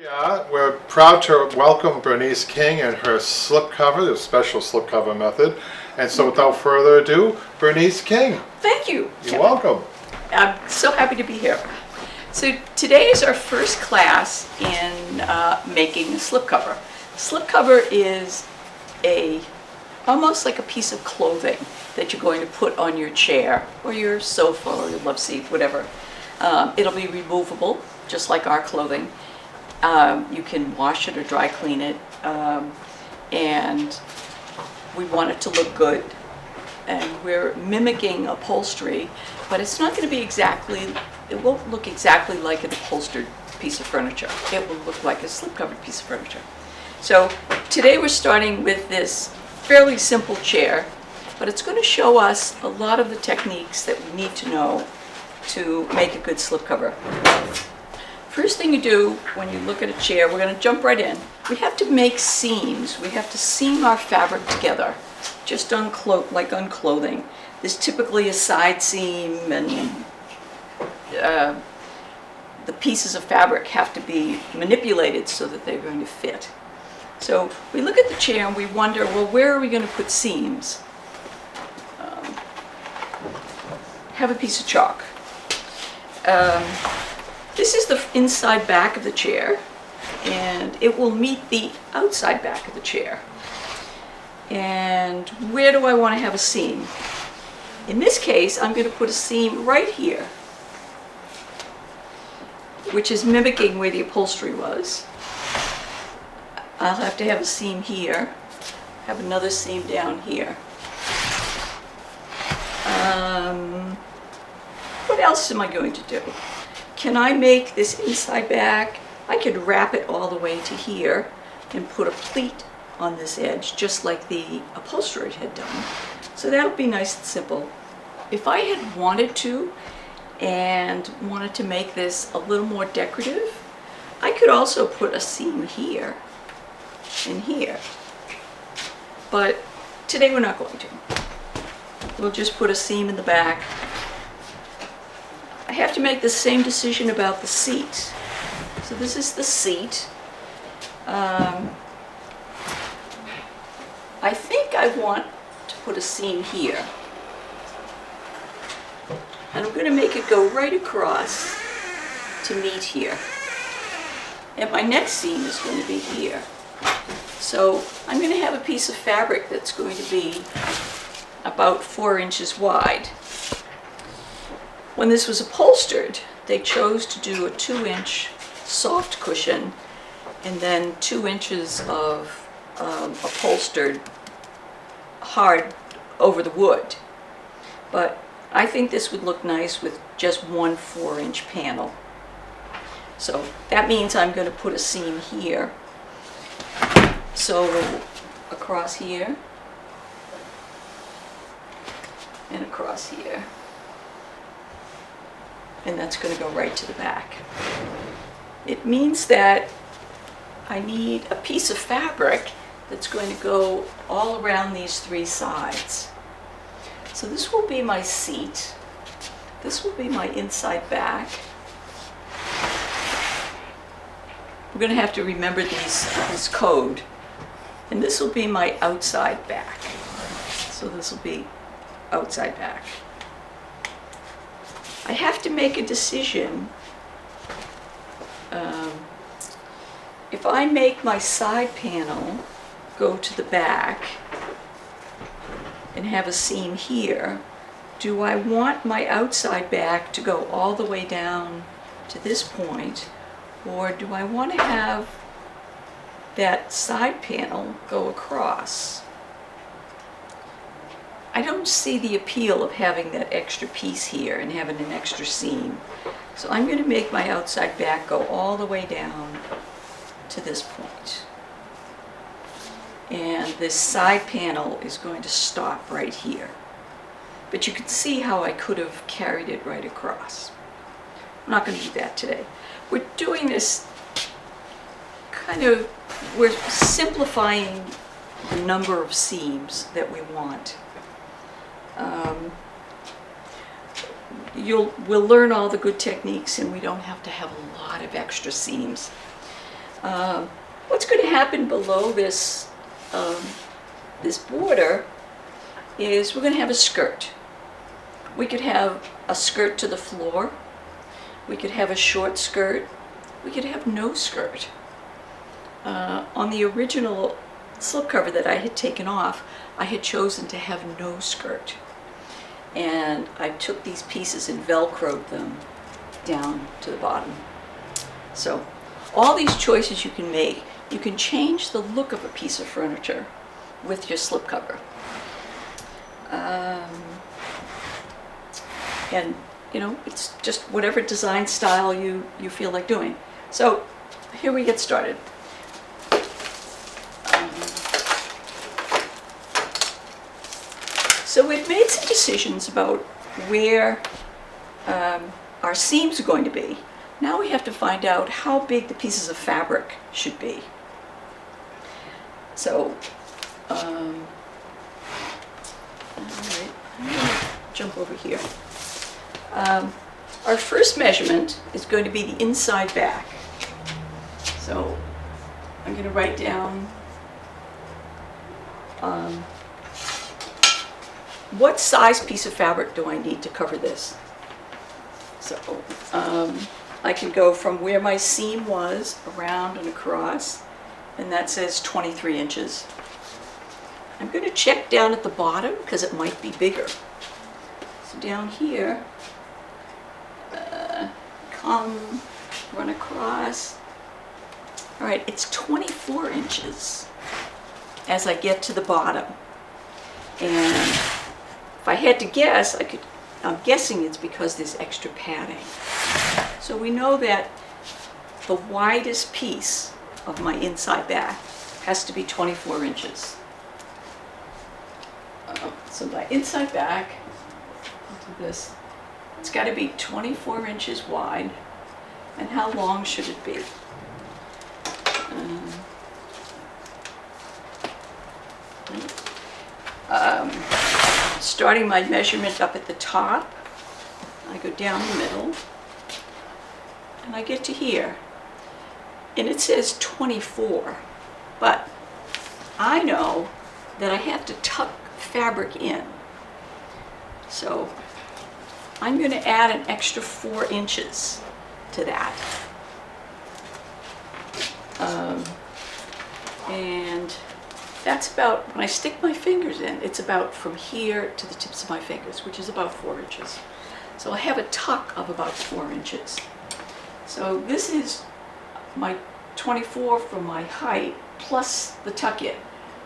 Yeah, we're proud to welcome Bernice King and her slipcover, the special slipcover method. And so without further ado, Bernice King. Thank you. You're welcome. I'm so happy to be here. So today is our first class in making a slipcover. Slipcover is almost like a piece of clothing that you're going to put on your chair or your sofa or your love seat, whatever. It'll be removable, just like our clothing. You can wash it or dry clean it, and we want it to look good. And we're mimicking upholstery, but it's not going to be it won't look exactly like an upholstered piece of furniture. It will look like a slip-covered piece of furniture. So today we're starting with this fairly simple chair, but it's going to show us a lot of the techniques that we need to know to make a good slipcover. First thing you do when you look at a chair, we're going to jump right in. We have to make seams. We have to seam our fabric together, just like on clothing. There's typically a side seam, and the pieces of fabric have to be manipulated so that they're going to fit. So we look at the chair and we wonder, well, where are we going to put seams? Have a piece of chalk. This is the inside back of the chair, and it will meet the outside back of the chair. And where do I want to have a seam? In this case, I'm going to put a seam right here, which is mimicking where the upholstery was. I'll have to have a seam here, have another seam down here. What else am I going to do? Can I make this inside back? I could wrap it all the way to here and put a pleat on this edge, just like the upholsterer had done. So that'll be nice and simple. If I had wanted to and wanted to make this a little more decorative, I could also put a seam here and here. But today we're not going to. We'll just put a seam in the back. I have to make the same decision about the seat. So this is the seat. I think I want to put a seam here. And I'm going to make it go right across to meet here. And my next seam is going to be here. So I'm going to have a piece of fabric that's going to be about 4 inches wide. When this was upholstered, they chose to do a 2-inch soft cushion and then 2 inches of upholstered hard over the wood. But I think this would look nice with just one 4-inch panel. So that means I'm going to put a seam here. So across here and across here. And that's going to go right to the back. It means that I need a piece of fabric that's going to go all around these 3 sides. So this will be my seat. This will be my inside back. We're going to have to remember this code. And this will be my outside back. So this will be outside back. I have to make a decision. If I make my side panel go to the back and have a seam here, do I want my outside back to go all the way down to this point, or do I want to have that side panel go across? I don't see the appeal of having that extra piece here and having an extra seam. So I'm going to make my outside back go all the way down to this point. And this side panel is going to stop right here. But you can see how I could have carried it right across. I'm not going to do that today. We're doing this we're simplifying the number of seams that we want. We'll learn all the good techniques, and we don't have to have a lot of extra seams. What's going to happen below this, this border is we're going to have a skirt. We could have a skirt to the floor. We could have a short skirt. We could have no skirt. On the original slipcover that I had taken off, I had chosen to have no skirt. And I took these pieces and Velcroed them down to the bottom. So all these choices you can make. You can change the look of a piece of furniture with your slipcover. And you know, it's just whatever design style you feel like doing. So here we get started. So we've made some decisions about where our seams are going to be. Now we have to find out how big the pieces of fabric should be. So, all right, I'm going to jump over here. Our first measurement is going to be the inside back. So I'm going to write down what size piece of fabric do I need to cover this. So I can go from where my seam was around and across, and that says 23 inches. I'm going to check down at the bottom because it might be bigger. So down here, come, run across. All right, it's 24 inches as I get to the bottom. And if I had to guess, I'm guessing it's because there's extra padding. So we know that the widest piece of my inside back has to be 24 inches. So my inside back, I'll do this, it's got to be 24 inches wide. And how long should it be? Starting my measurement up at the top, I go down the middle, and I get to here. And it says 24, but I know that I have to tuck fabric in. So I'm going to add an extra 4 inches to that. And that's about, when I stick my fingers in, it's about from here to the tips of my fingers, which is about 4 inches. So I have a tuck of about 4 inches. So this is my 24 from my height plus the tuck in.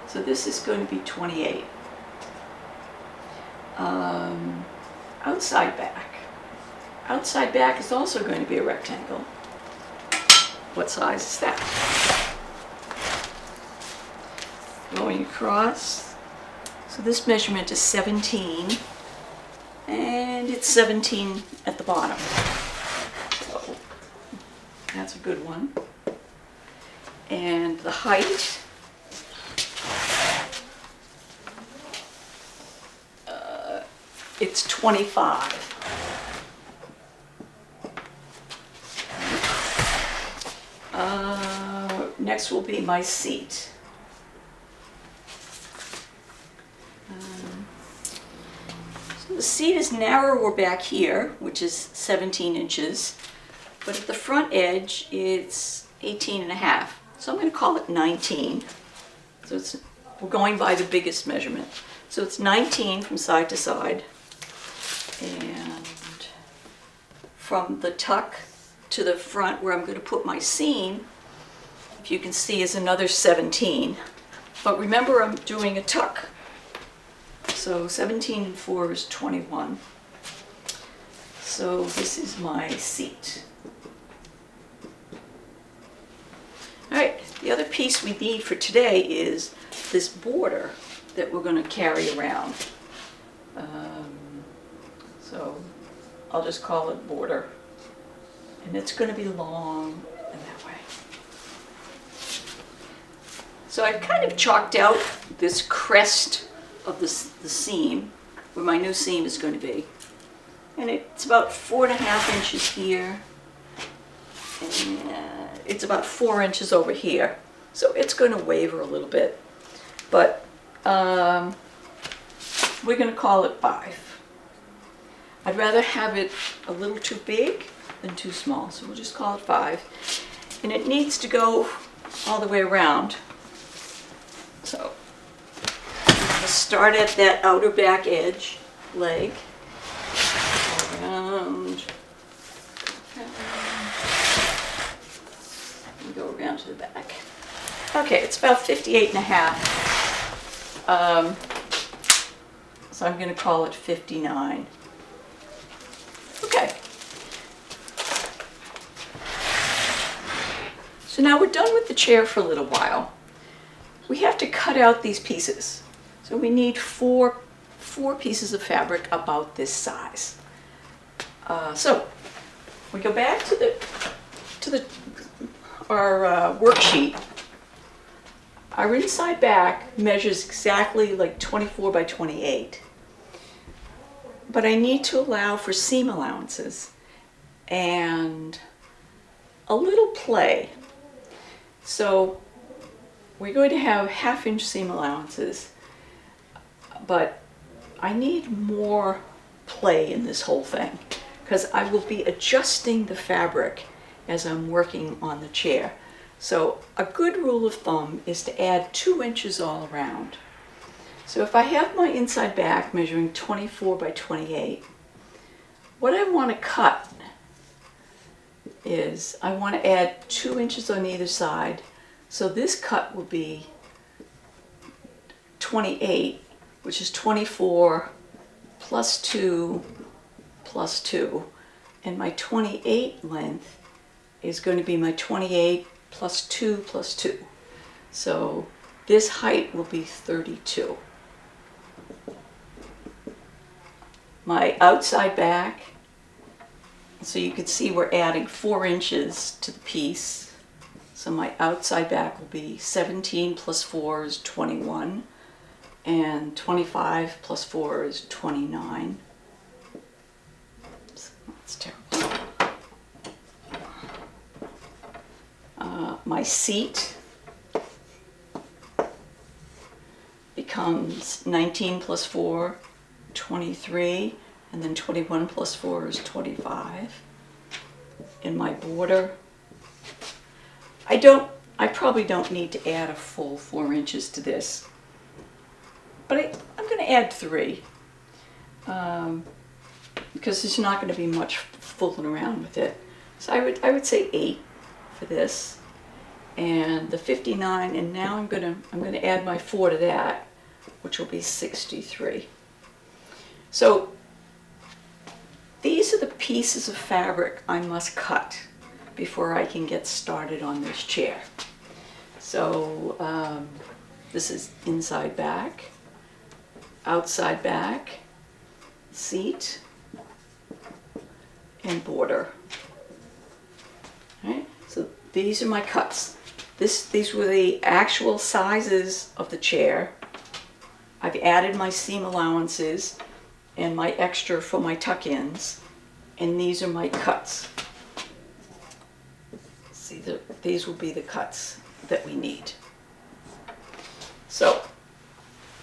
So this is going to be 28. Outside back. Outside back is also going to be a rectangle. What size is that? Going across. So this measurement is 17, and it's 17 at the bottom. So that's a good one. And the height, it's 25. Next will be my seat. So the seat is narrower back here, which is 17 inches, but at the front edge it's 18 and a half. So I'm going to call it 19. So we're going by the biggest measurement. So it's 19 from side to side, and from the tuck to the front where I'm going to put my seam, if you can see, is another 17. But remember, I'm doing a tuck. So 17 and 4 is 21. So this is my seat. All right, the other piece we need for today is this border that we're going to carry around. So I'll just call it border. And it's going to be long in that way. So I've kind of chalked out this crest of the seam, where my new seam is going to be. And it's about 4.5 inches here, And it's about 4 inches over here. So it's going to waver a little bit. But we're going to call it 5. I'd rather have it a little too big than too small. So we'll just call it 5. And it needs to go all the way around. So I'll start at that outer back edge leg. Around. And go around to the back. Okay, it's about 58.5. So I'm going to call it 59. Okay. So now we're done with the chair for a little while. We have to cut out these pieces. So we need four pieces of fabric about this size. So we go back to our worksheet. Our inside back measures exactly like 24 by 28. But I need to allow for seam allowances and a little play. So we're going to have 1/2 inch seam allowances, but I need more play in this whole thing because I will be adjusting the fabric as I'm working on the chair. So a good rule of thumb is to add 2 inches all around. So if I have my inside back measuring 24 by 28, what I want to cut is I want to add 2 inches on either side. So this cut will be 28, which is 24 plus 2 plus 2. And my 28 length is going to be my 28 plus 2 plus 2. So this height will be 32. My outside back, so you can see we're adding 4 inches to the piece. So my outside back will be 17 plus 4 is 21, and 25 plus 4 is 29. So that's terrible. My seat becomes 19 plus 4, 23, and then 21 plus 4 is 25. In my border, I probably don't need to add a full 4 inches to this, but I'm going to add 3 because there's not going to be much fooling around with it. So I would say 8 for this, and the 59, and now I'm going to add my 4 to that, which will be 63. So these are the pieces of fabric I must cut before I can get started on this chair. So this is inside back, outside back, seat, and border. All right, so these are my cuts. These were the actual sizes of the chair. I've added my seam allowances and my extra for my tuck-ins, and these are my cuts. See, these will be the cuts that we need. So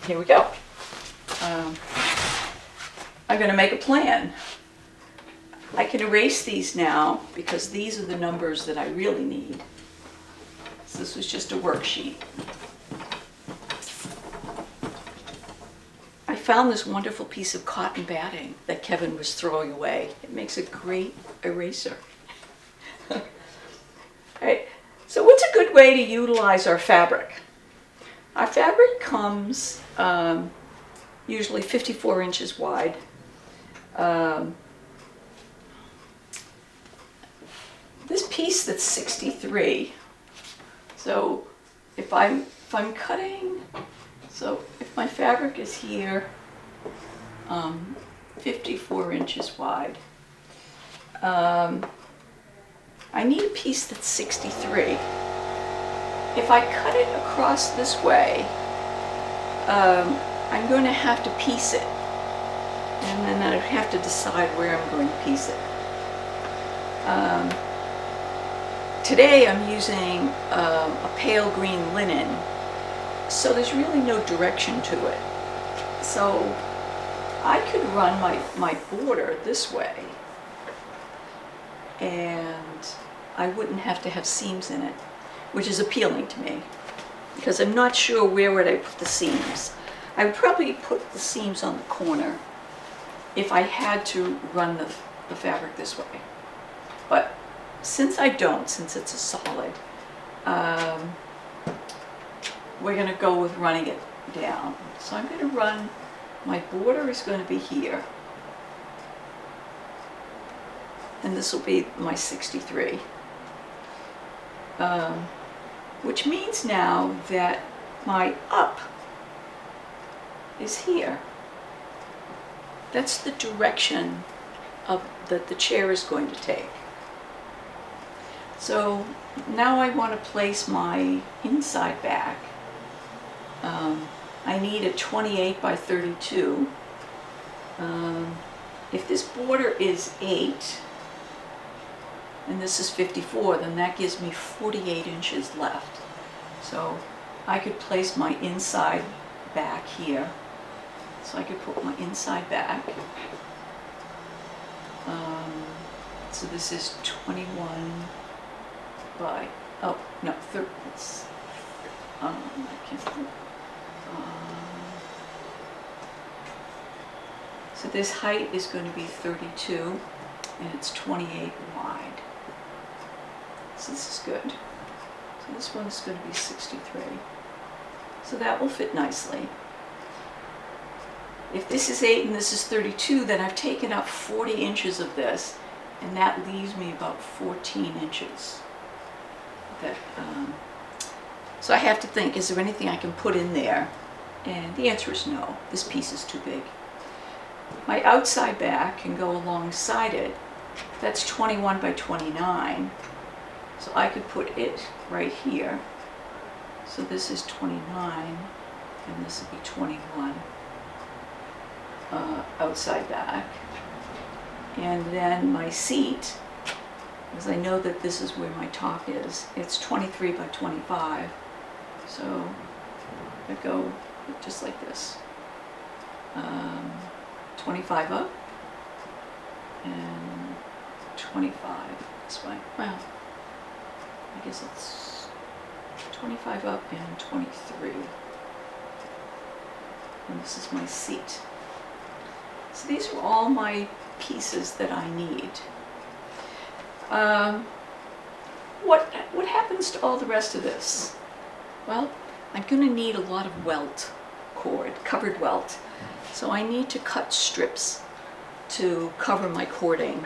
here we go. I'm going to make a plan. I can erase these now because these are the numbers that I really need. So this was just a worksheet. I found this wonderful piece of cotton batting that Kevin was throwing away. It makes a great eraser. All right, so what's a good way to utilize our fabric? Our fabric comes usually 54 inches wide. This piece that's 63, so if I'm cutting, so if my fabric is here, 54 inches wide, I need a piece that's 63. If I cut it across this way, I'm going to have to piece it, and then I have to decide where I'm going to piece it. today I'm using a pale green linen, so there's really no direction to it. So I could run my border this way, and I wouldn't have to have seams in it, which is appealing to me, because I'm not sure where would I put the seams. I would probably put the seams on the corner if I had to run the fabric this way. But since I don't, since it's a solid, we're going to go with running it down. So I'm going to run, my border is going to be here, and this will be my 63. Which means now that my up is here. That's the direction of that the chair is going to take. So now I want to place my inside back. I need a 28 by 32. If this border is 8 and this is 54, then that gives me 48 inches left. So I could place my inside back here. So I could put my inside back. So this is 21 by, oh no, 30, it's, I can't, so this height is going to be 32 and it's 28 wide. So this is good. So this one is going to be 63. So that will fit nicely. If this is 8 and this is 32, then I've taken up 40 inches of this, and that leaves me about 14 inches. So I have to think, is there anything I can put in there? And the answer is no. This piece is too big. My outside back can go alongside it. That's 21 by 29. So I could put it right here. So this is 29, and this would be 21. Outside back. And then my seat, because I know that this is where my top is, it's 23 by 25. So I go just like this. 25 up and 25 this way. Well, I guess it's 25 up and 23. And this is my seat. So these are all my pieces that I need. What happens to all the rest of this? Well, I'm going to need a lot of welt cord, covered welt. So I need to cut strips to cover my cording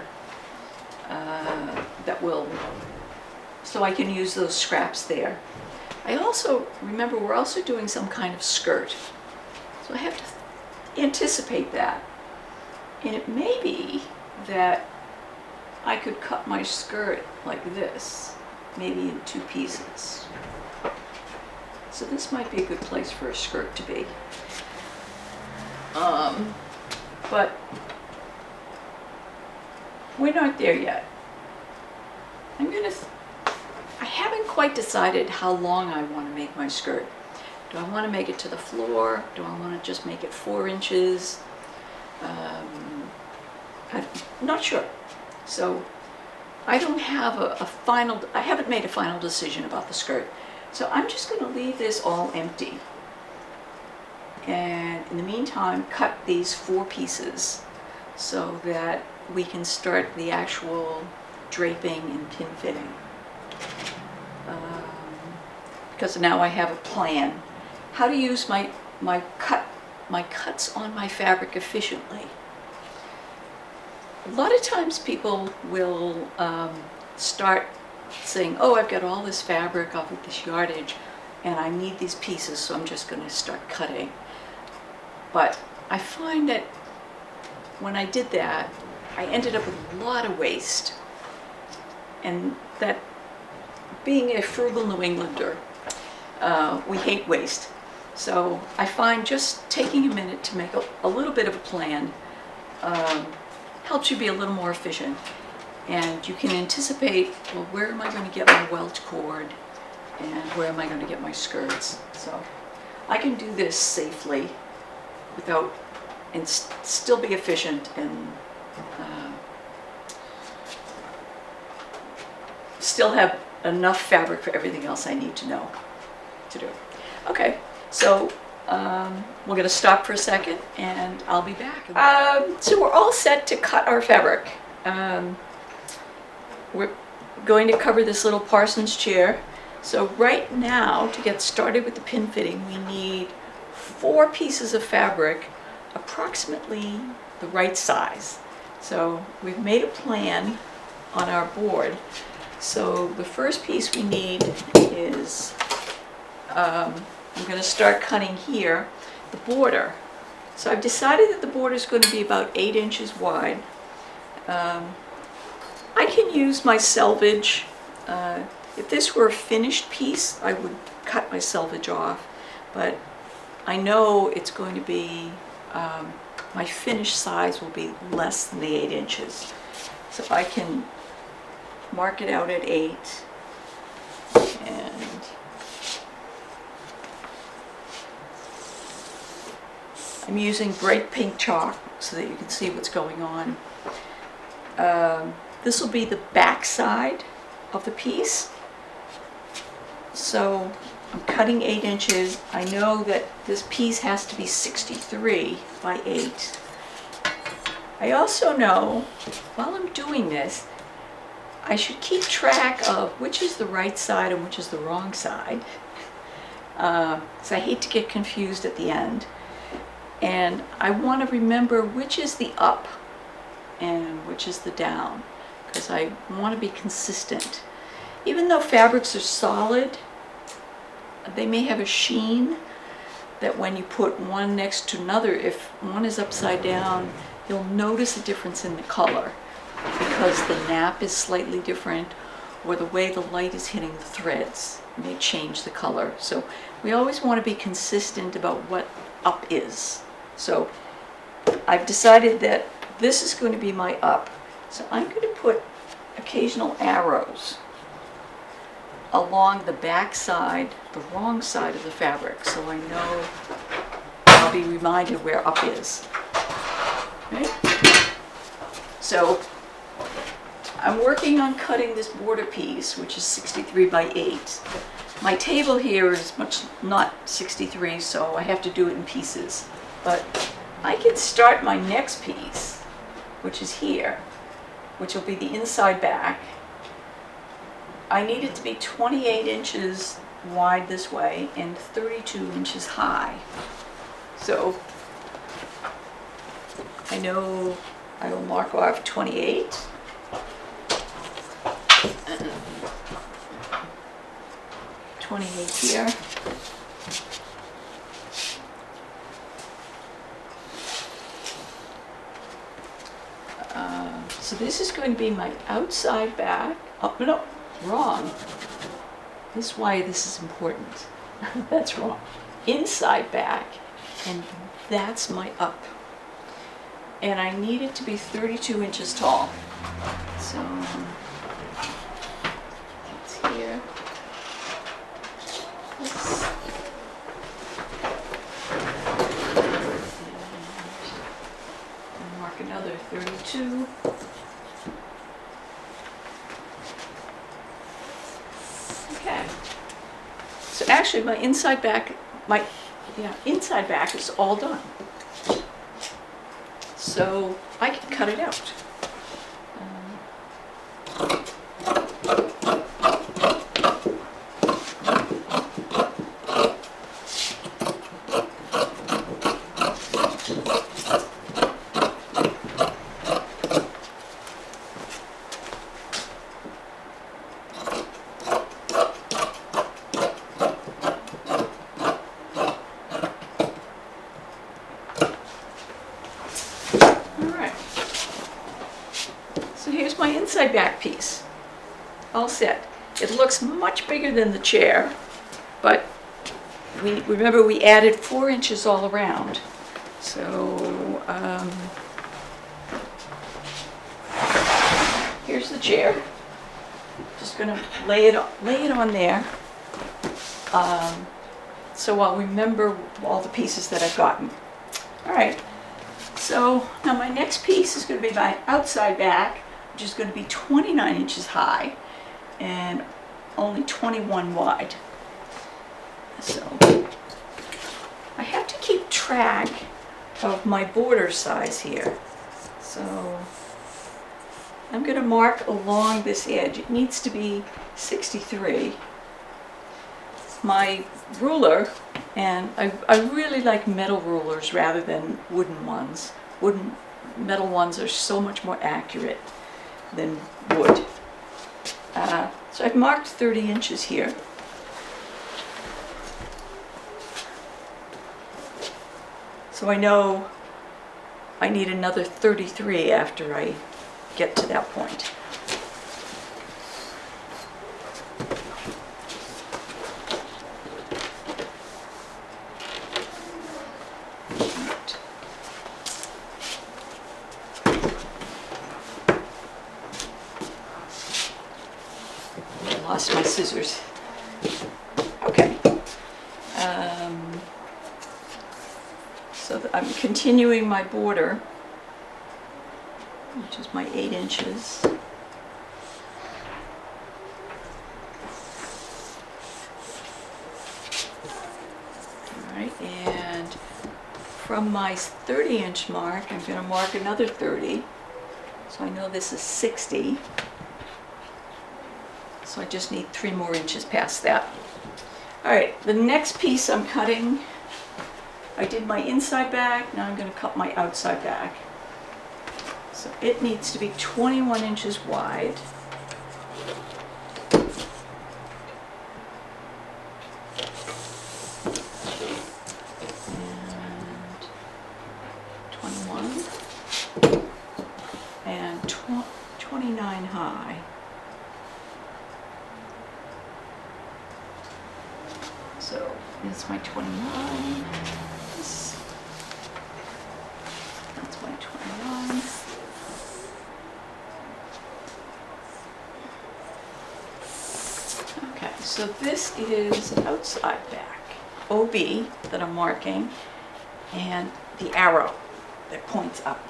so I can use those scraps there. I also, remember, we're also doing some kind of skirt. So I have to anticipate that. And it may be that I could cut my skirt like this, maybe in 2 pieces. So this might be a good place for a skirt to be. But we're not there yet. I haven't quite decided how long I want to make my skirt. Do I want to make it to the floor? Do I want to just make it 4 inches? I'm not sure. So I don't have I haven't made a final decision about the skirt. So I'm just going to leave this all empty. And in the meantime, cut these 4 pieces so that we can start the actual draping and pin fitting. Because now I have a plan. How to use my cuts on my fabric efficiently. A lot of times people will start saying, oh, I've got all this fabric off of this yardage and I need these pieces, so I'm just going to start cutting. But I find that when I did that, I ended up with a lot of waste. And that, being a frugal New Englander, we hate waste. So I find just taking a minute to make a little bit of a plan helps you be a little more efficient. And you can anticipate, well, where am I going to get my welt cord and where am I going to get my skirts? So I can do this safely without, and still be efficient and still have enough fabric for everything else I need to know to do. Okay, so we're going to stop for a second and I'll be back. So we're all set to cut our fabric. We're going to cover this little Parsons chair. So right now, to get started with the pin fitting, we need 4 pieces of fabric, approximately the right size. So we've made a plan on our board. So the first piece we need is, I'm going to start cutting here, the border. So I've decided that the border is going to be about 8 inches wide. I can use my selvage. If this were a finished piece, I would cut my selvage off, but I know it's going to be, my finished size will be less than the 8 inches. So I can mark it out at 8, and I'm using bright pink chalk so that you can see what's going on. This will be the back side of the piece. So I'm cutting 8 inches. I know that this piece has to be 63 by 8. I also know, while I'm doing this, I should keep track of which is the right side and which is the wrong side. So I hate to get confused at the end. And I want to remember which is the up and which is the down, because I want to be consistent. Even though fabrics are solid, they may have a sheen that when you put one next to another, if one is upside down, you'll notice a difference in the color because the nap is slightly different, or the way the light is hitting the threads may change the color. So we always want to be consistent about what up is. So I've decided that this is going to be my up. So I'm going to put occasional arrows along the back side, the wrong side of the fabric, so I know I'll be reminded where up is. Okay? So I'm working on cutting this border piece, which is 63 by 8. My table here is not 63, so I have to do it in pieces. But I can start my next piece, which is here, which will be the inside back. I need it to be 28 inches wide this way and 32 inches high. So I know I will mark off 28. 28 here. So this is going to be my outside back. Oh, no, wrong. This is why this is important. That's wrong. Inside back, and that's my up. And I need it to be 32 inches tall. So it's here. And mark another 32. Okay. So actually my inside back is all done. So I can cut it out. Inside back piece, all set. It looks much bigger than the chair, but remember we added 4 inches all around. So here's the chair. Just gonna lay it on there. So I'll remember all the pieces that I've gotten. All right, so now my next piece is gonna be my outside back, which is gonna be 29 inches high and only 21 wide. So I have to keep track of my border size here. So I'm going to mark along this edge. It needs to be 63. My ruler, and I really like metal rulers rather than wooden ones. Metal ones are so much more accurate than wood. So I've marked 30 inches here. So I know I need another 33 after I get to that point. I lost my scissors. Okay. So I'm continuing my border, which is my 8 inches. All right, and from my 30-inch mark, I'm going to mark another 30. So I know this is 60. So I just need 3 more inches past that. All right, the next piece I'm cutting, I did my inside back, now I'm going to cut my outside back. So it needs to be 21 inches wide. And 21. And 29 high. So it's my 29. That's my 21. Okay, so this is outside back, OB that I'm marking, and the arrow that points up,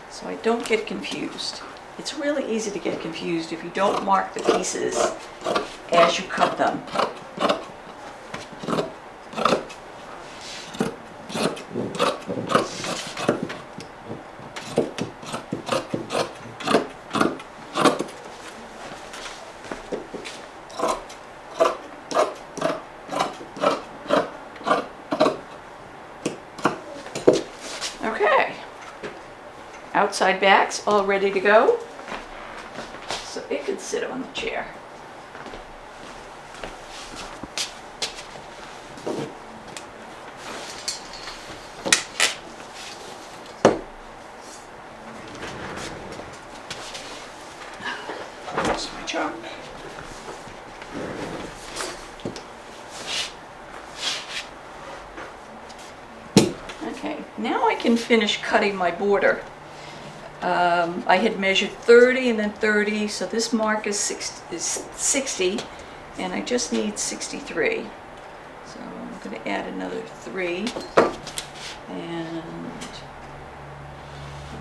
so I don't get confused. It's really easy to get confused if you don't mark the pieces as you cut them. Okay, outside back's all ready to go, so it can sit on the chair. Here's my chalk. Okay, now I can finish cutting my border. I had measured 30 and then 30, so this mark is 60, and I just need 63. So I'm going to add another 3, and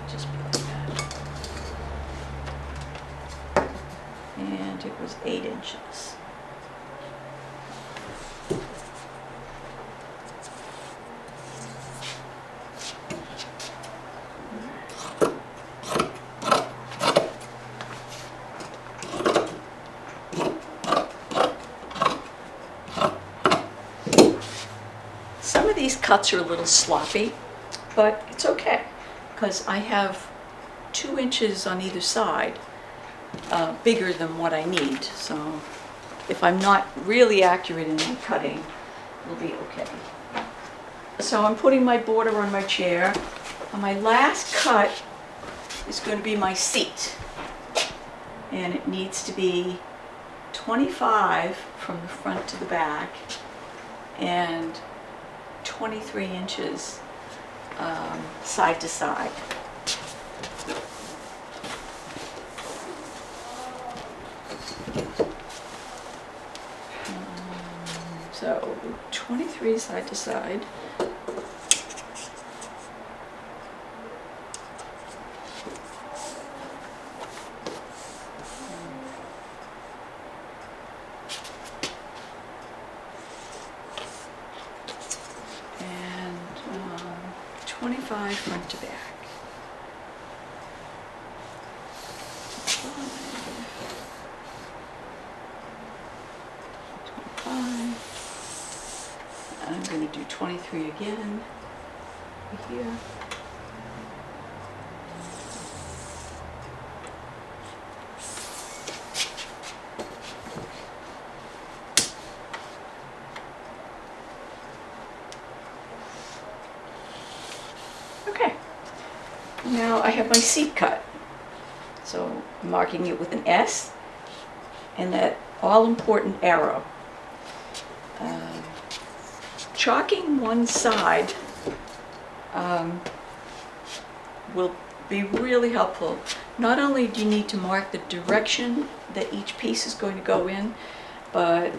just be like that. And it was 8 inches. Some of these cuts are a little sloppy, but it's okay because I have 2 inches on either side bigger than what I need. So if I'm not really accurate in my cutting, it'll be okay. So I'm putting my border on my chair, and my last cut is going to be my seat, and it needs to be 25 from the front to the back and 23 inches side to side. So 23 side to side. And 25 front to back. 25. I'm going to do 23 again over here. Okay, now I have my seat cut. So I'm marking it with an S and that all-important arrow. Chalking one side will be really helpful. Not only do you need to mark the direction that each piece is going to go in, but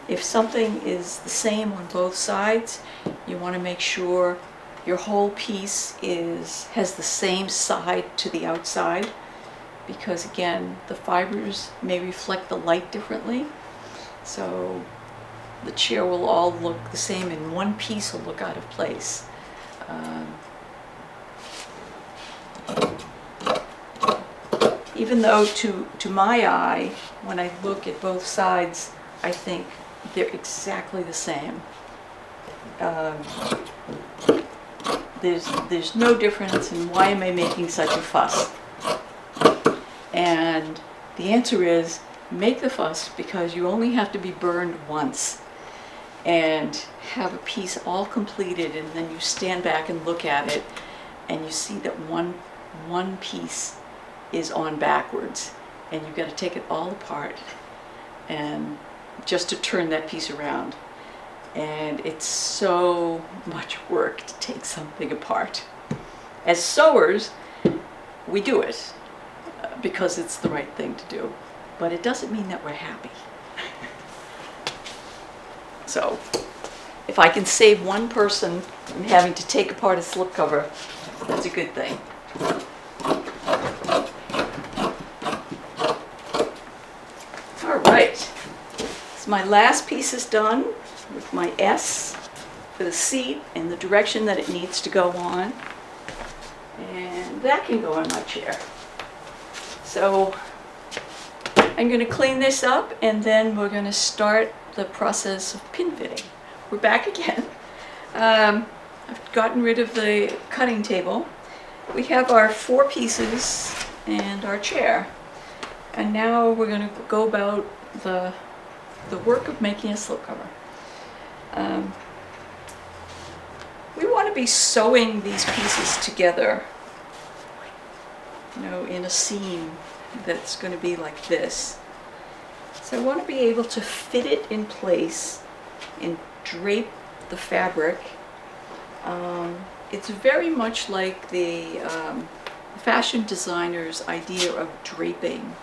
if something is the same on both sides, you want to make sure your whole piece has the same side to the outside, because again, the fibers may reflect the light differently. So the chair will all look the same and one piece will look out of place. Even though to my eye, when I look at both sides, I think they're exactly the same. There's no difference, and why am I making such a fuss? And the answer is, make the fuss because you only have to be burned once and have a piece all completed, and then you stand back and look at it and you see that one piece is on backwards, and you've got to take it all apart and just to turn that piece around. And it's so much work to take something apart. As sewers, we do it because it's the right thing to do, but it doesn't mean that we're happy. So if I can save one person from having to take apart a slipcover, that's a good thing. All right, so my last piece is done with my S for the seat and the direction that it needs to go on. And that can go on my chair. So I'm going to clean this up, and then we're going to start the process of pin fitting. We're back again. I've gotten rid of the cutting table. We have our 4 pieces and our chair. And now we're going to go about the work of making a slipcover. We want to be sewing these pieces together, in a seam that's going to be like this. So I want to be able to fit it in place and drape the fabric. It's very much like the fashion designer's idea of draping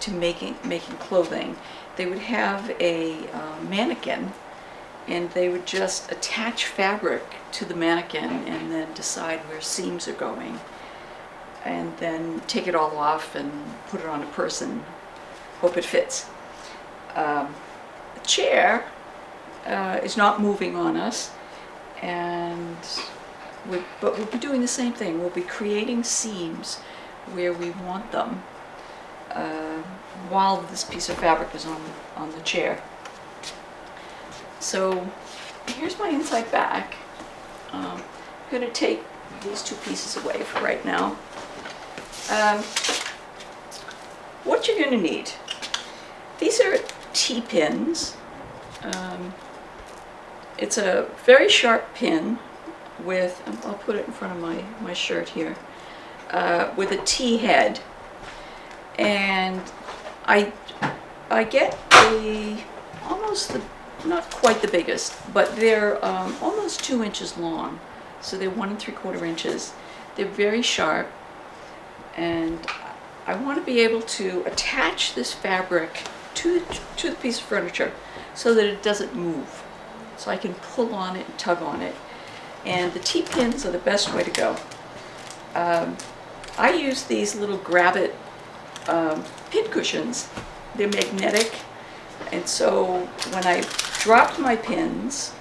to making clothing. They would have a mannequin, and they would just attach fabric to the mannequin and then decide where seams are going, and then take it all off and put it on a person, hope it fits. The chair is not moving on us, but we'll be doing the same thing. We'll be creating seams where we want them while this piece of fabric is on the chair. So here's my inside back. I'm going to take these 2 pieces away for right now. What you're going to need, these are T-pins. It's a very sharp pin with, I'll put it in front of my shirt here, with a T head. And I get not quite the biggest, but they're almost 2 inches long. So they're 1 3/4 inches. They're very sharp, and I want to be able to attach this fabric to the piece of furniture so that it doesn't move. so I can pull on it and tug on it. And the T-pins are the best way to go. I use these little grab-it pin cushions. They're magnetic, and so when I dropped my pins,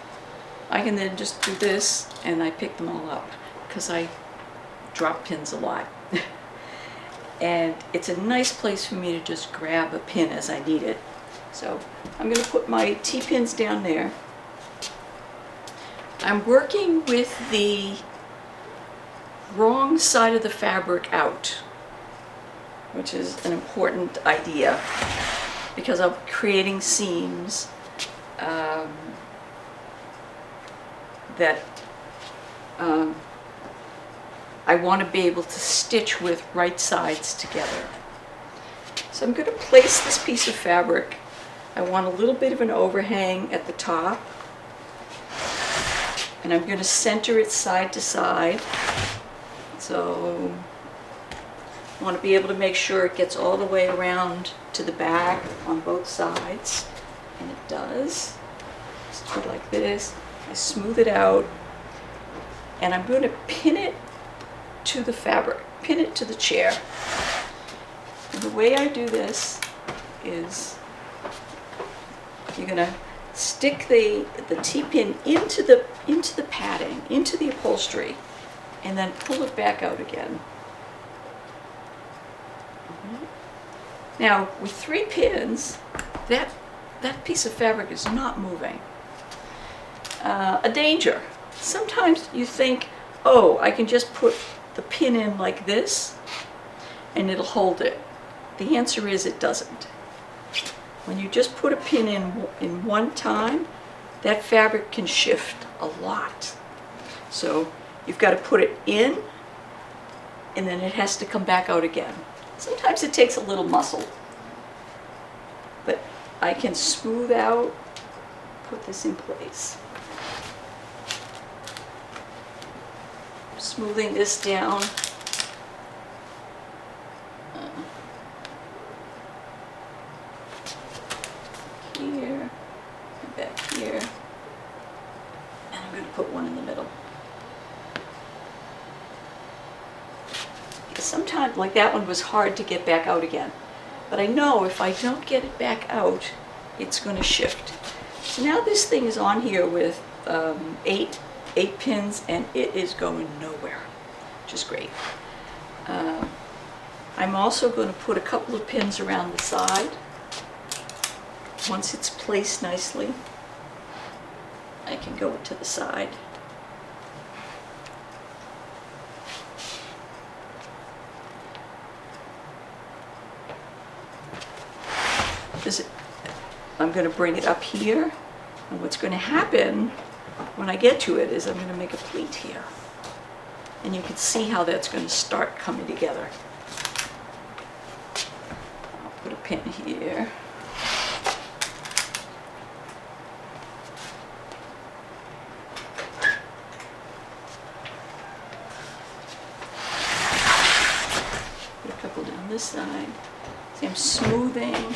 I can then just do this and I pick them all up, because I drop pins a lot. And it's a nice place for me to just grab a pin as I need it. So I'm going to put my T-pins down there. I'm working with the wrong side of the fabric out, which is an important idea because I'm creating seams that I want to be able to stitch with right sides together. So I'm going to place this piece of fabric. I want a little bit of an overhang at the top, and I'm going to center it side to side. So I want to be able to make sure it gets all the way around to the back on both sides, and it does. Just do it like this. I smooth it out, and I'm going to pin it to the fabric, pin it to the chair. And the way I do this is you're going to stick the T-pin into the padding, into the upholstery, and then pull it back out again. Now, with 3 pins, that piece of fabric is not moving. A danger. Sometimes you think, oh, I can just put the pin in like this and it'll hold it. The answer is it doesn't. When you just put a pin in one time, that fabric can shift a lot. So you've got to put it in, and then it has to come back out again. Sometimes it takes a little muscle, but I can smooth out, put this in place. Smoothing this down. Here, and back here, and I'm going to put one in the middle. Because sometimes, like that one was hard to get back out again, but I know if I don't get it back out, it's going to shift. So now this thing is on here with 8 pins, and it is going nowhere, which is great. I'm also going to put a couple of pins around the side. Once it's placed nicely, I can go to the side. I'm going to bring it up here, and what's going to happen when I get to it is I'm going to make a pleat here. And you can see how that's going to start coming together. I'll put a pin here. Put a couple down this side. See, I'm smoothing.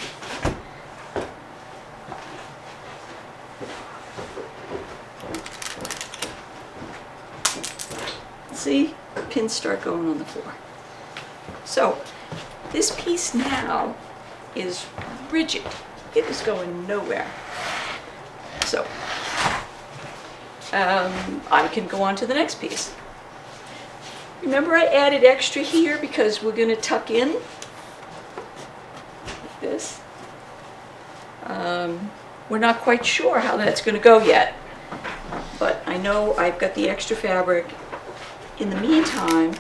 See, pins start going on the floor. So this piece now is rigid. It is going nowhere. So I can go on to the next piece. Remember I added extra here because we're going to tuck in like this. We're not quite sure how that's going to go yet, but I know I've got the extra fabric. In the meantime,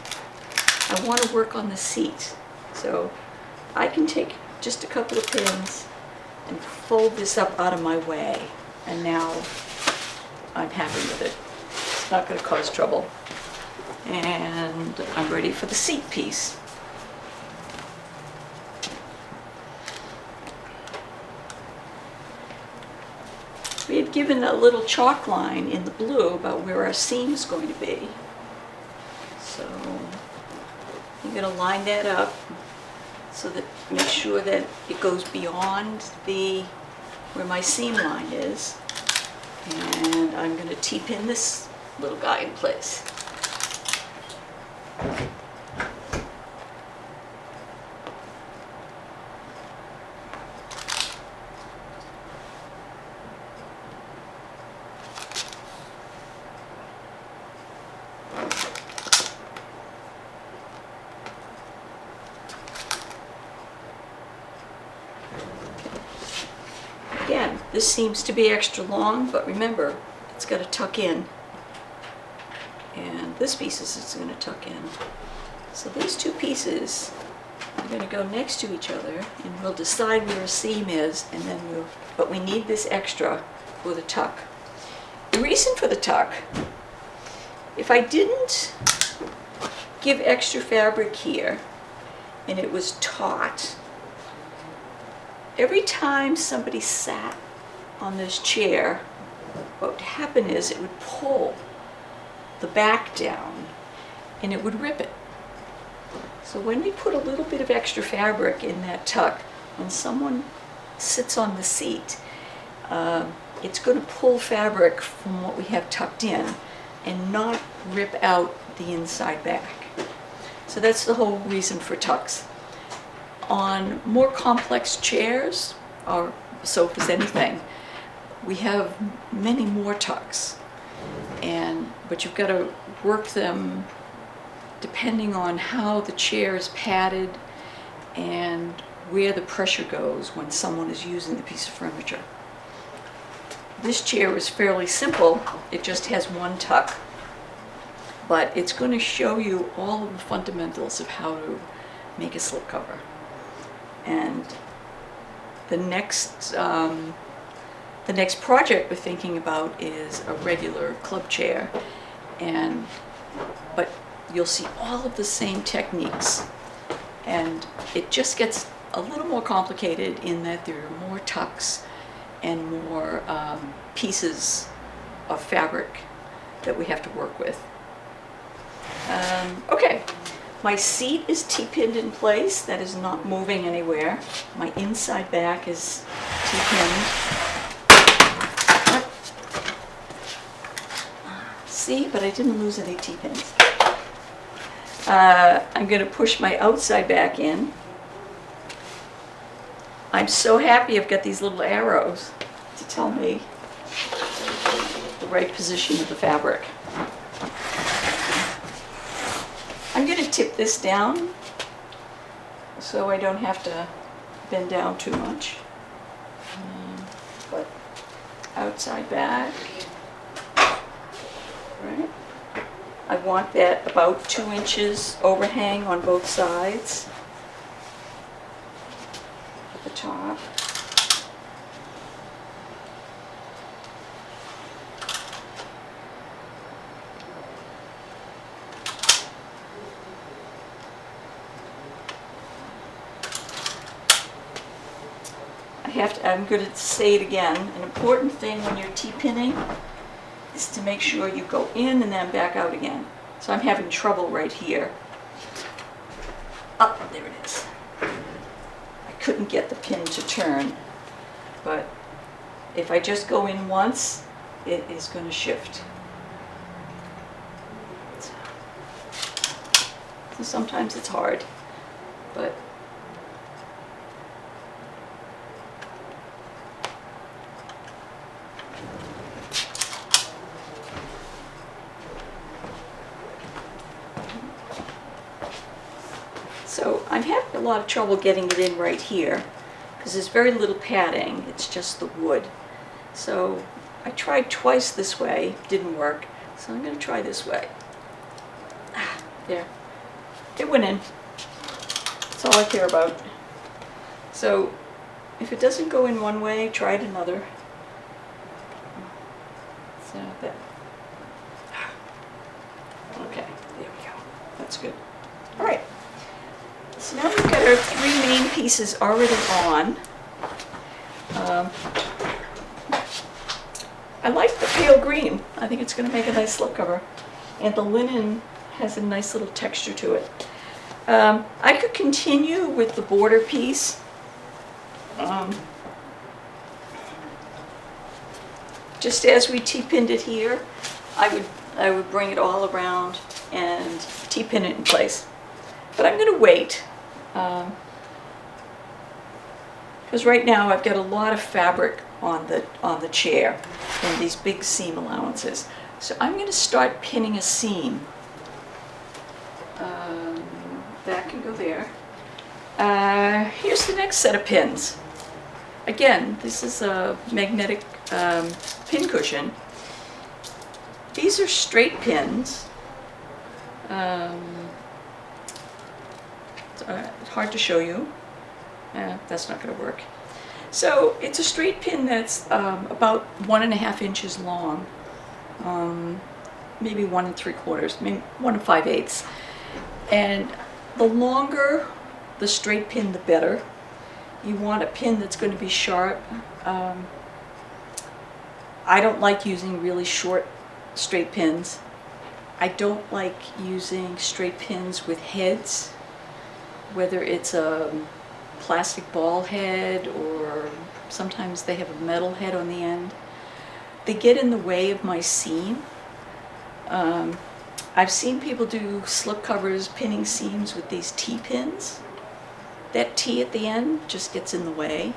I want to work on the seat. So I can take just a couple of pins and fold this up out of my way. And now I'm happy with it. It's not going to cause trouble. And I'm ready for the seat piece. We had given a little chalk line in the blue about where our seam is going to be. So you're going to line that up so that make sure that it goes beyond where my seam line is. And I'm going to T-pin this little guy in place. Again, this seems to be extra long, but remember, it's got to tuck in. And this piece is going to tuck in. So these two pieces are going to go next to each other, and we'll decide where a seam is, and then but we need this extra for the tuck. The reason for the tuck, if I didn't give extra fabric here, and it was taut, every time somebody sat on this chair, what would happen is it would pull the back down and it would rip it. So when we put a little bit of extra fabric in that tuck, when someone sits on the seat, it's going to pull fabric from what we have tucked in and not rip out the inside back. So that's the whole reason for tucks. On more complex chairs or sofas, anything, we have many more tucks, but you've got to work them depending on how the chair is padded and where the pressure goes when someone is using the piece of furniture. This chair is fairly simple, it just has one tuck, but it's going to show you all of the fundamentals of how to make a slipcover. And the next project we're thinking about is a regular club chair, but you'll see all of the same techniques, and it just gets a little more complicated in that there are more tucks and more pieces of fabric that we have to work with. Okay. My seat is T-pinned in place. That is not moving anywhere. My inside back is T-pinned. See, but I didn't lose any T-pins. I'm going to push my outside back in. I'm so happy I've got these little arrows to tell me the right position of the fabric. I'm going to tip this down so I don't have to bend down too much. But outside back, right? I want that about 2 inches overhang on both sides at the top. I'm going to say it again. An important thing when you're T-pinning is to make sure you go in and then back out again. So I'm having trouble right here. Oh, there it is. I couldn't get the pin to turn, but if I just go in once, it is going to shift. So sometimes it's hard, but so I'm having a lot of trouble getting it in right here because there's very little padding, it's just the wood. So I tried twice this way, didn't work, so I'm going to try this way. There, it went in. That's all I care about. So if it doesn't go in one way, try it another. So that. Okay, there we go. That's good. All right. So now we've got our 3 main pieces already on. I like the pale green. I think it's going to make a nice slipcover. And the linen has a nice little texture to it. I could continue with the border piece. just as we T-pinned it here, I would bring it all around and T-pin it in place. But I'm going to wait, because right now I've got a lot of fabric on the chair and these big seam allowances. So I'm going to start pinning a seam. That can go there. Here's the next set of pins. Again, this is a magnetic pin cushion. These are straight pins. It's hard to show you. That's not going to work. So it's a straight pin that's about 1.5 inches long, maybe 1 3/4, maybe 1 5/8. And the longer the straight pin, the better. You want a pin that's going to be sharp. I don't like using really short straight pins. I don't like using straight pins with heads, whether it's a plastic ball head or sometimes they have a metal head on the end. They get in the way of my seam. I've seen people do slip covers pinning seams with these T-pins. That T at the end just gets in the way.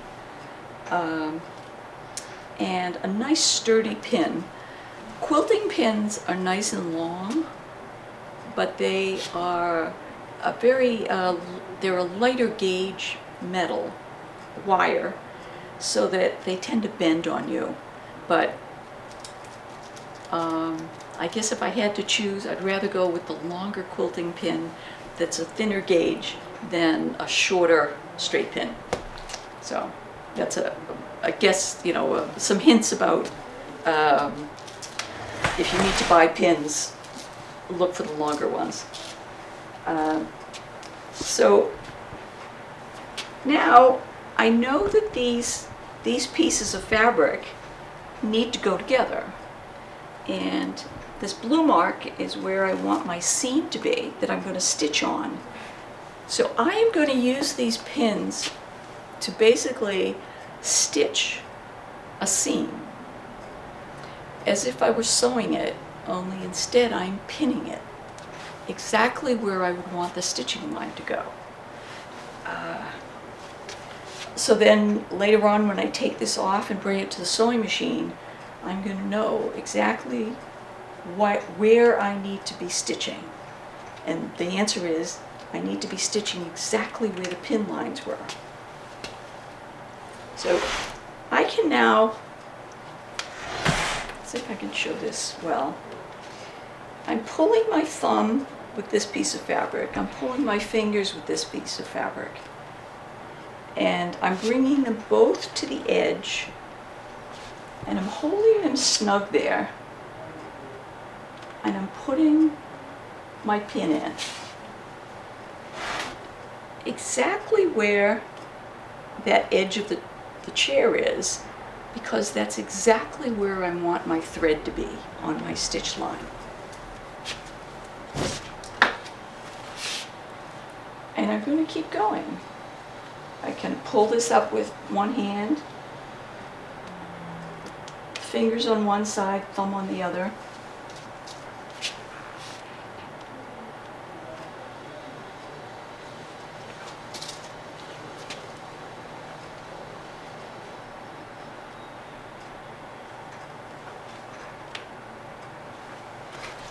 And a nice sturdy pin. Quilting pins are nice and long, but they are they're a lighter gauge metal wire, so that they tend to bend on you. But I guess if I had to choose, I'd rather go with the longer quilting pin that's a thinner gauge than a shorter straight pin. So that's I guess, some hints about if you need to buy pins, look for the longer ones. So now I know that these pieces of fabric need to go together. And this blue mark is where I want my seam to be that I'm going to stitch on. So I am going to use these pins to basically stitch a seam as if I were sewing it, only instead I'm pinning it exactly where I would want the stitching line to go. So then later on when I take this off and bring it to the sewing machine, I'm going to know exactly where I need to be stitching. And the answer is I need to be stitching exactly where the pin lines were. So I can now, let's see if I can show this well. I'm pulling my thumb with this piece of fabric. I'm pulling my fingers with this piece of fabric. And I'm bringing them both to the edge. And I'm holding them snug there. And I'm putting my pin in. Exactly where that edge of the chair is, because that's exactly where I want my thread to be on my stitch line. And I'm going to keep going. I can pull this up with one hand, fingers on one side, thumb on the other.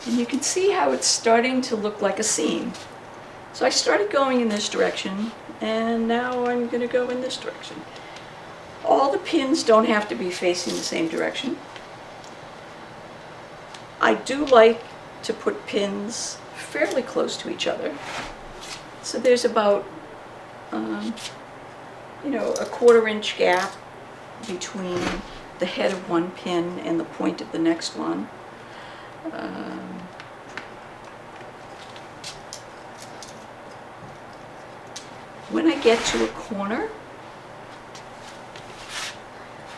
And you can see how it's starting to look like a seam. So I started going in this direction, and now I'm going to go in this direction. All the pins don't have to be facing the same direction. I do like to put pins fairly close to each other. So there's about, a 1/4 inch gap between the head of one pin and the point of the next one. When I get to a corner,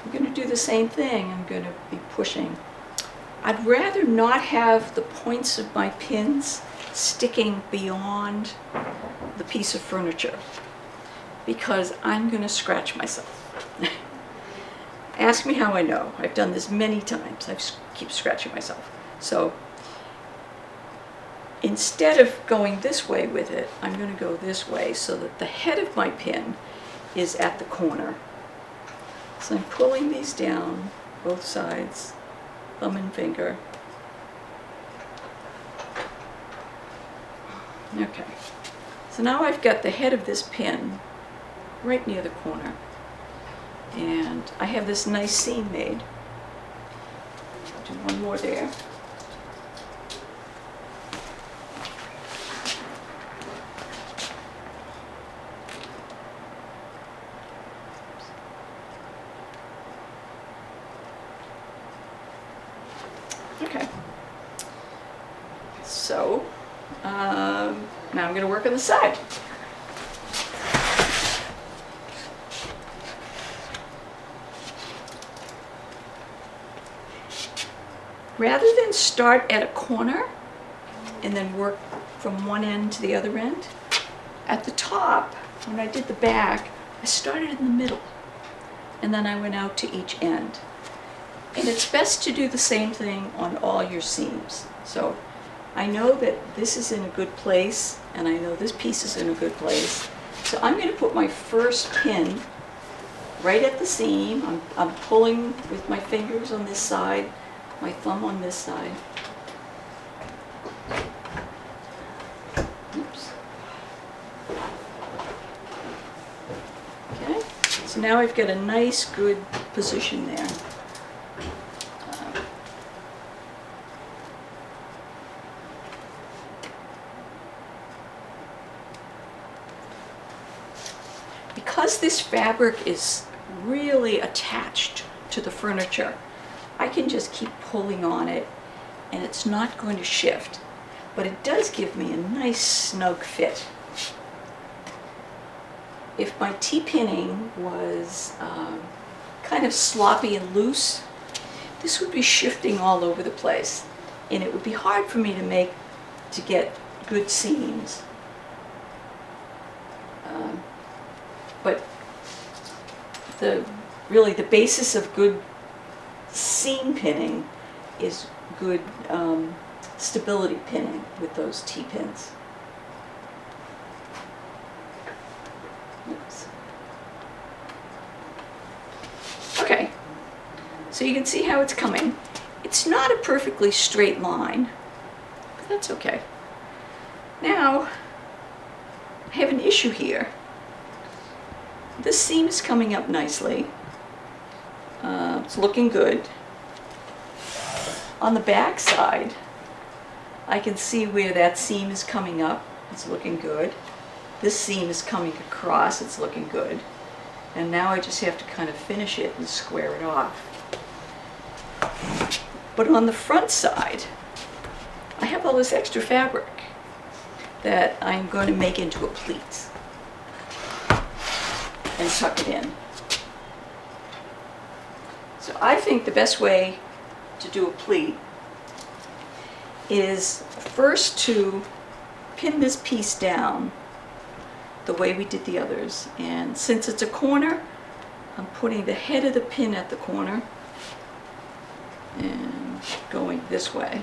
I'm going to do the same thing. I'm going to be pushing. I'd rather not have the points of my pins sticking beyond the piece of furniture, because I'm going to scratch myself. Ask me how I know. I've done this many times. Keep scratching myself. So instead of going this way with it, I'm going to go this way so that the head of my pin is at the corner. So I'm pulling these down, both sides, thumb and finger. Okay. So now I've got the head of this pin right near the corner. And I have this nice seam made. Do one more there. Okay. So, now I'm going to work on the side. Rather than start at a corner and then work from one end to the other end, at the top, when I did the back, I started in the middle and then I went out to each end. And it's best to do the same thing on all your seams. So I know that this is in a good place and I know this piece is in a good place. So I'm going to put my first pin right at the seam. I'm pulling with my fingers on this side, my thumb on this side. Oops. Okay, so now I've got a nice good position there. Because this fabric is really attached to the furniture, I can just keep pulling on it and it's not going to shift, but it does give me a nice snug fit. If my T-pinning was kind of sloppy and loose, this would be shifting all over the place and it would be hard for me to get good seams. But really the basis of good seam pinning is good stability pinning with those T-pins. Oops. Okay, so you can see how it's coming. It's not a perfectly straight line, but that's okay. Now, I have an issue here. This seam is coming up nicely. It's looking good. On the back side, I can see where that seam is coming up. It's looking good. This seam is coming across. It's looking good. And now I just have to kind of finish it and square it off. But on the front side, I have all this extra fabric that I'm going to make into a pleat and tuck it in. So I think the best way to do a pleat is first to pin this piece down the way we did the others. And since it's a corner, I'm putting the head of the pin at the corner and going this way.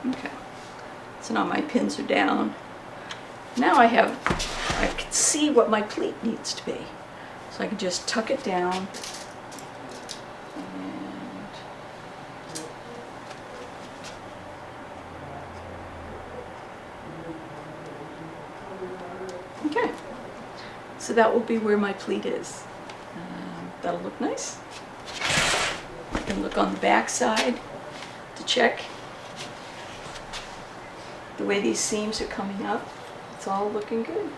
Okay, so now my pins are down. Now I can see what my pleat needs to be. So I can just tuck it down and okay. So that will be where my pleat is. That'll look nice. I can look on the back side to check the way these seams are coming up. It's all looking good.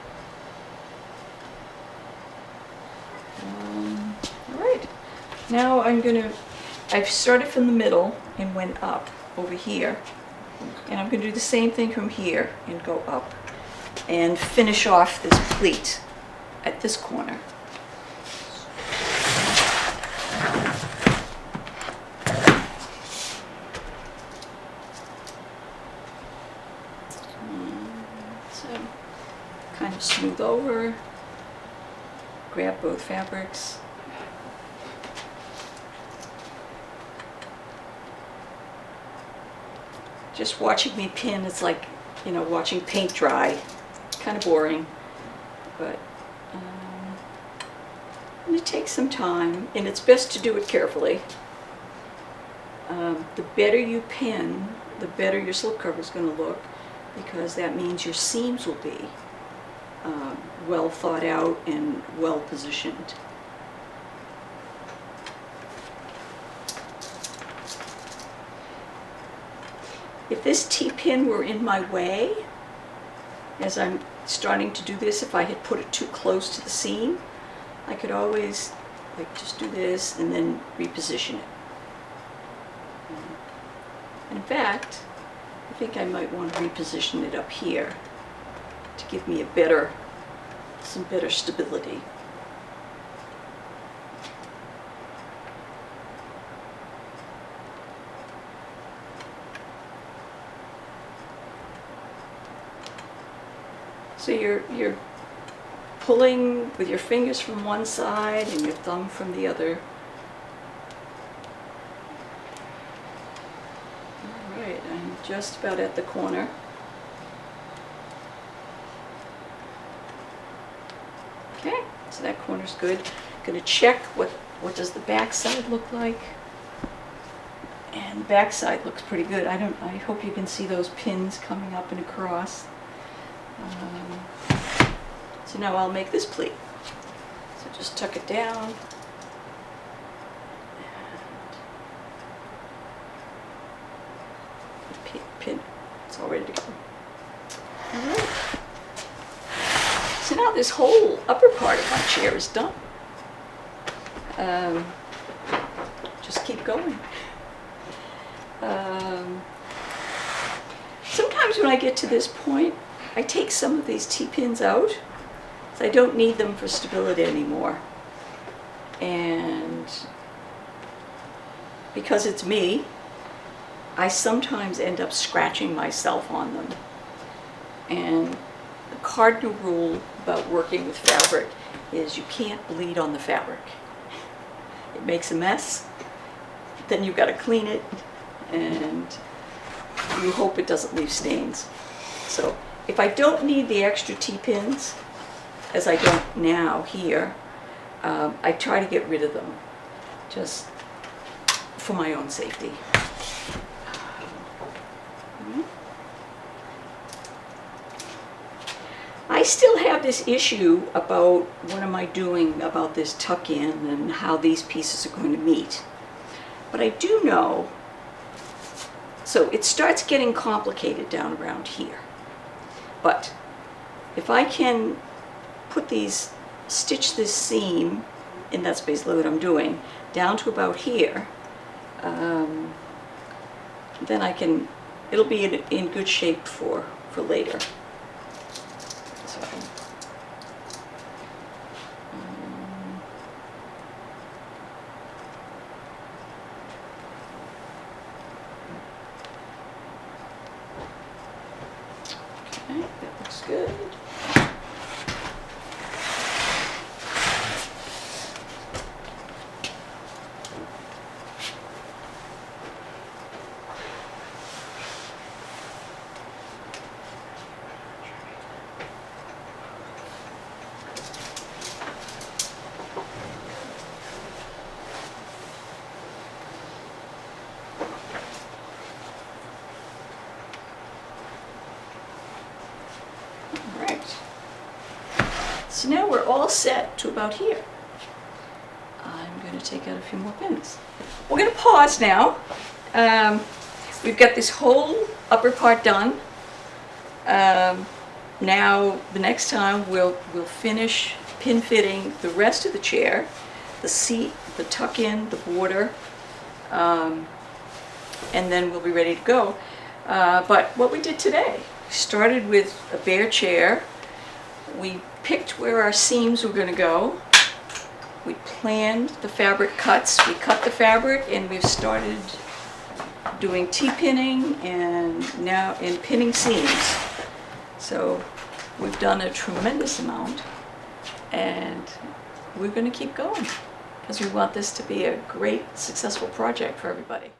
All right. Now I've started from the middle and went up over here. And I'm going to do the same thing from here and go up and finish off this pleat at this corner. So kind of smooth over, grab both fabrics. Just watching me pin, it's like, you know, watching paint dry. Kind of boring, but and it takes some time, and it's best to do it carefully. The better you pin, the better your slipcover is going to look, because that means your seams will be well thought out and well positioned. If this T-pin were in my way, as I'm starting to do this, if I had put it too close to the seam, I could always like just do this and then reposition it. And in fact, I think I might want to reposition it up here to give me some better stability. So you're pulling with your fingers from one side and your thumb from the other. All right, I'm just about at the corner. Okay, so that corner's good. Going to check what does the back side look like. And the back side looks pretty good. I hope you can see those pins coming up and across. So now I'll make this pleat. So just tuck it down. And pin. It's all ready to go. All right. So now this whole upper part of my chair is done. Just keep going. Sometimes when I get to this point, I take some of these T-pins out, so I don't need them for stability anymore. And because it's me, I sometimes end up scratching myself on them. And the cardinal rule about working with fabric is you can't bleed on the fabric. It makes a mess, then you've got to clean it, and you hope it doesn't leave stains. So if I don't need the extra T-pins, as I don't now here, I try to get rid of them, just for my own safety. I still have this issue about what am I doing about this tuck-in and how these pieces are going to meet. But I do know, so it starts getting complicated down around here. But if I can stitch this seam, and that's basically what I'm doing, down to about here, then it'll be in good shape for later. So, okay, that looks good. So now we're all set to about here. I'm going to take out a few more pins. We're going to pause now. We've got this whole upper part done. Now the next time we'll finish pin fitting the rest of the chair, the seat, the tuck in, the border, and then we'll be ready to go. But what we did today, we started with a bare chair. We picked where our seams were going to go. We planned the fabric cuts. We cut the fabric and we've started doing T-pinning and now in pinning seams. So We've done a tremendous amount, and we're going to keep going because we want this to be a great, successful project for everybody.